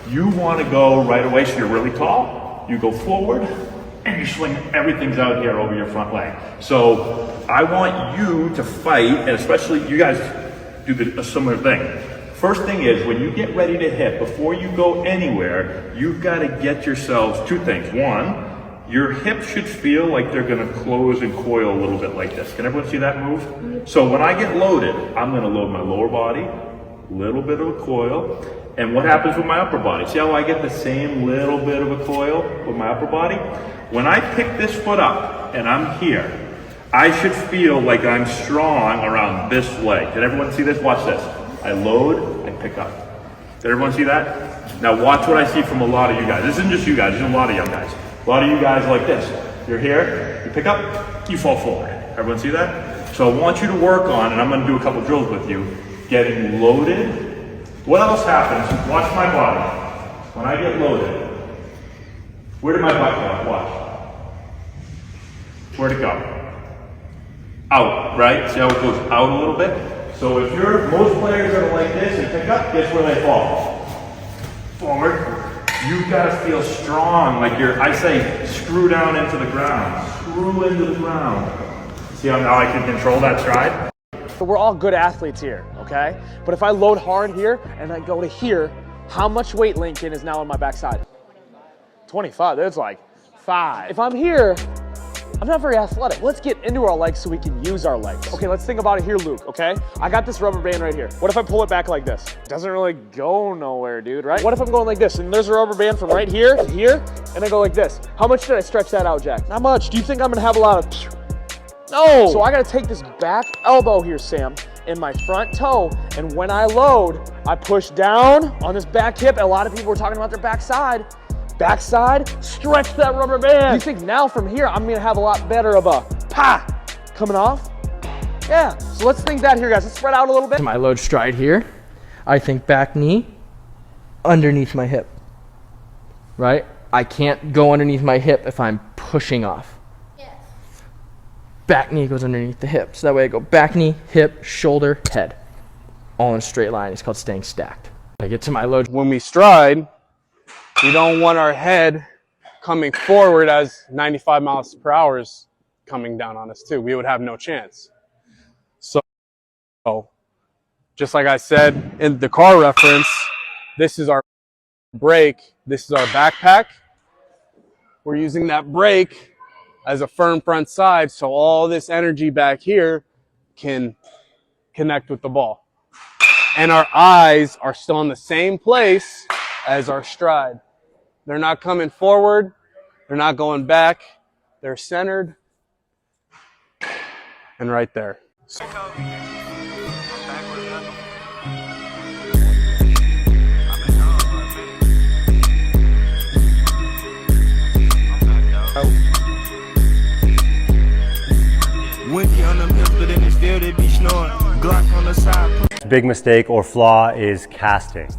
You want to go right away, so you're really tall, you go forward, and you swing, everything's out here over your front leg. So I want you to fight, and especially you guys do a similar thing. First thing is, when you get ready to hit, before you go anywhere, you've got to get yourselves two things. One, your hips should feel like they're going to close and coil a little bit like this. Can everyone see that move? So when I get loaded, I'm going to load my lower body, little bit of a coil, and what happens with my upper body? See how I get the same little bit of a coil with my upper body? When I pick this foot up and I'm here, I should feel like I'm strong around this leg. Did everyone see this? Watch this. I load, I pick up. Did everyone see that? Now watch what I see from a lot of you guys. This isn't just you guys, there's a lot of young guys. A lot of you guys are like this. You're here, you pick up, you fall forward. Everyone see that? So I want you to work on, and I'm gonna do a couple drills with you, getting loaded. What else happens? Watch my body. When I get loaded, where did my butt go? Watch. Where'd it go? Out, right? See how it goes out a little bit? So if most players are like this and pick up, guess where they fall? Forward. You've got to feel strong, like I say, screw down into the ground. Screw into the ground. See how now I can control that stride? We're all good athletes here, okay? But if I load hard here and I go to here, how much weight, Lincoln, is now on my backside? 25, that's like 5. If I'm here, I'm not very athletic. Let's get into our legs so we can use our legs. Okay, let's think about it here, Luke, okay? I got this rubber band right here. What if I pull it back like this? It doesn't really go nowhere, dude, right? What if I'm going like this, and there's a rubber band from right here to here, and I go like this? How much did I stretch that out, Jack? Not much. Do you think I'm gonna have a lot of... No! So I gotta take this back elbow here, Sam, and my front toe, and when I load, I push down on this back hip, and a lot of people were talking about their backside. Backside, stretch that rubber band. You think now from here, I'm gonna have a lot better of a pa coming off? Yeah, so let's think that here, guys. Let's spread out a little bit. I load stride here. I think back knee underneath my hip, right? I can't go underneath my hip if I'm pushing off. Yes. Back knee goes underneath the hip. So that way I go back knee, hip, shoulder, head, all in a straight line. It's called staying stacked. I get to my load. When we stride, we don't want our head coming forward as 95 miles per hour is coming down on us too. We would have no chance. So just like I said in the car reference, this is our brake, this is our backpack. We're using that brake as a firm front side so all this energy back here can connect with the ball. And our eyes are still in the same place as our stride. They're not coming forward. They're not going back. They're centered and right there. Big mistake or flaw is casting.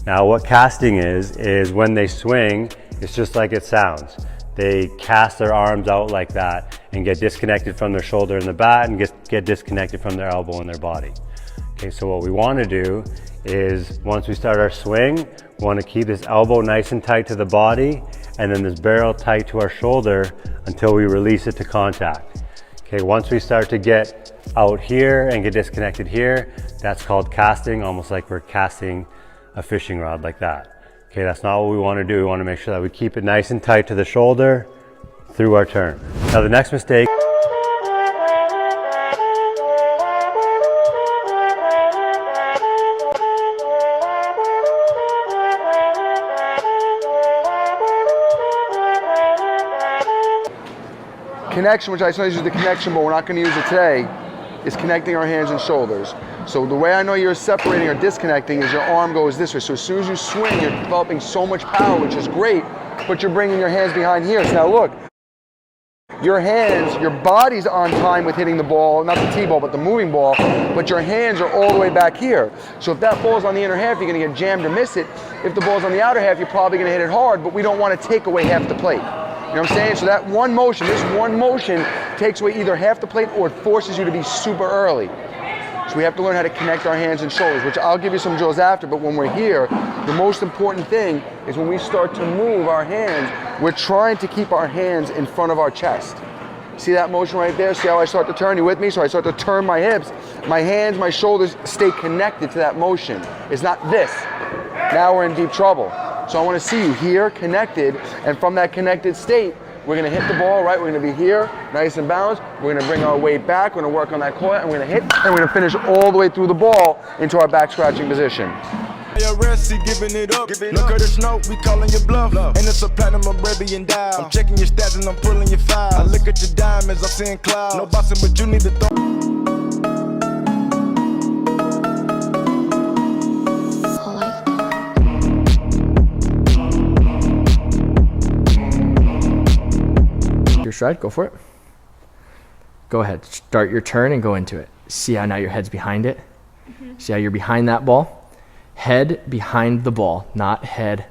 Now what casting is when they swing, it's just like it sounds. They cast their arms out like that and get disconnected from their shoulder and the bat and get disconnected from their elbow and their body. Okay, so what we want to do is once we start our swing, we want to keep this elbow nice and tight to the body and then this barrel tight to our shoulder until we release it to contact. Okay, once we start to get out here and get disconnected here, that's called casting, almost like we're casting a fishing rod like that. Okay, that's not what we want to do. We want to make sure that we keep it nice and tight to the shoulder through our turn. Now the next mistake connection, which I sometimes use the connection, but we're not going to use it today, is connecting our hands and shoulders. So the way I know you're separating or disconnecting is your arm goes this way. So as soon as you swing, you're developing so much power, which is great, but you're bringing your hands behind here. So now look, your hands, your body's on time with hitting the ball, not the T-ball, but the moving ball, but your hands are all the way back here. So if that ball's on the inner half, you're going to get jammed or miss it. If the ball's on the outer half, you're probably going to hit it hard, but we don't want to take away half the plate. You know what I'm saying? So that one motion, this one motion takes away either half the plate or it forces you to be super early. So we have to learn how to connect our hands and shoulders, which I'll give you some drills after, but when we're here, the most important thing is when we start to move our hands, we're trying to keep our hands in front of our chest. See that motion right there? See how I start to turn? You with me? So I start to turn my hips. My hands, my shoulders stay connected to that motion. It's not this. Now we're in deep trouble. So I want to see you here, connected, and from that connected state, we're going to hit the ball, right? We're going to be here, nice and balanced. We're going to bring our weight back. We're going to work on that core, and we're going to hit, and we're going to finish all the way through the ball into our back scratching position. Giving it up. Look at the snow, we calling your bluff. And it's a platinum Arabian dial. I'm checking your stats and I'm pulling your files. I look at your diamonds, I'm seeing clouds. No bossing, but you need to throw. Your stride, go for it. Go ahead, start your turn and go into it. See how now your head's behind it? See how you're behind that ball? Head behind the ball, not head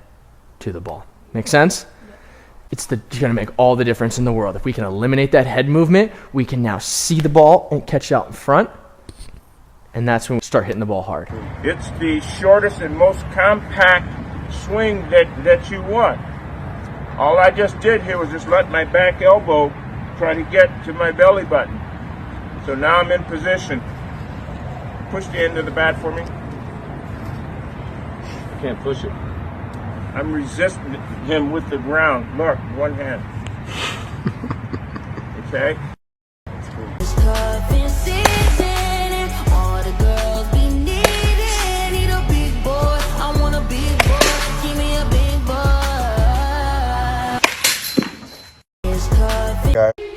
to the ball. Make sense? It's gonna make all the difference in the world. If we can eliminate that head movement, we can now see the ball and catch it out in front. And that's when we start hitting the ball hard. It's the shortest and most compact swing that you want. All I just did here was just let my back elbow try to get to my belly button. So now I'm in position. Push the end of the bat for me. Can't push it. I'm resisting him with the ground. Look, one hand. Okay? Okay.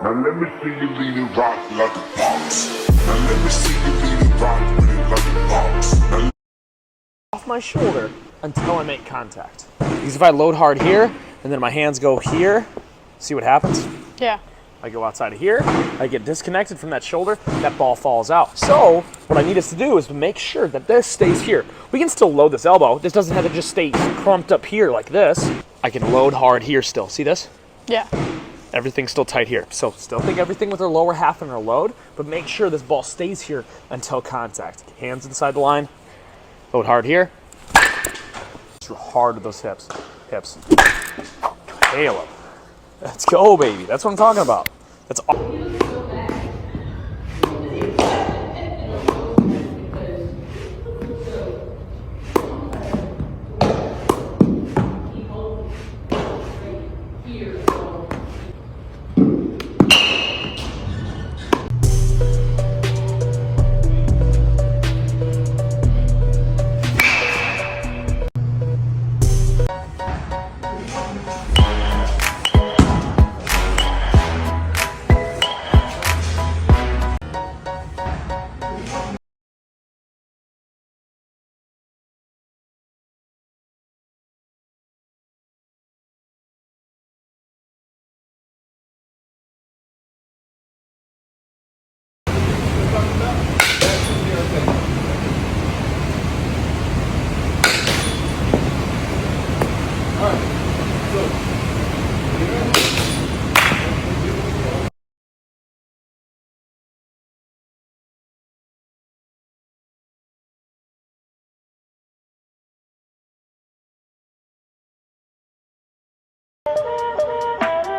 Now let me see you lean and rock like a box. Now let me see you lean and rock with it like a box. Now Off my shoulder until I make contact. Because if I load hard here, and then my hands go here, see what happens? Yeah. I go outside of here, I get disconnected from that shoulder, that ball falls out. So what I need us to do is to make sure that this stays here. We can still load this elbow. This doesn't have to just stay crumped up here like this. I can load hard here still. See this? Yeah. Everything's still tight here. So still think everything with our lower half and our load, but make sure this ball stays here until contact. Hands inside the line, load hard here. Hard with those hips. Hips. Halo. Let's go, baby. That's what I'm talking about. That's all.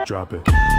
drop it.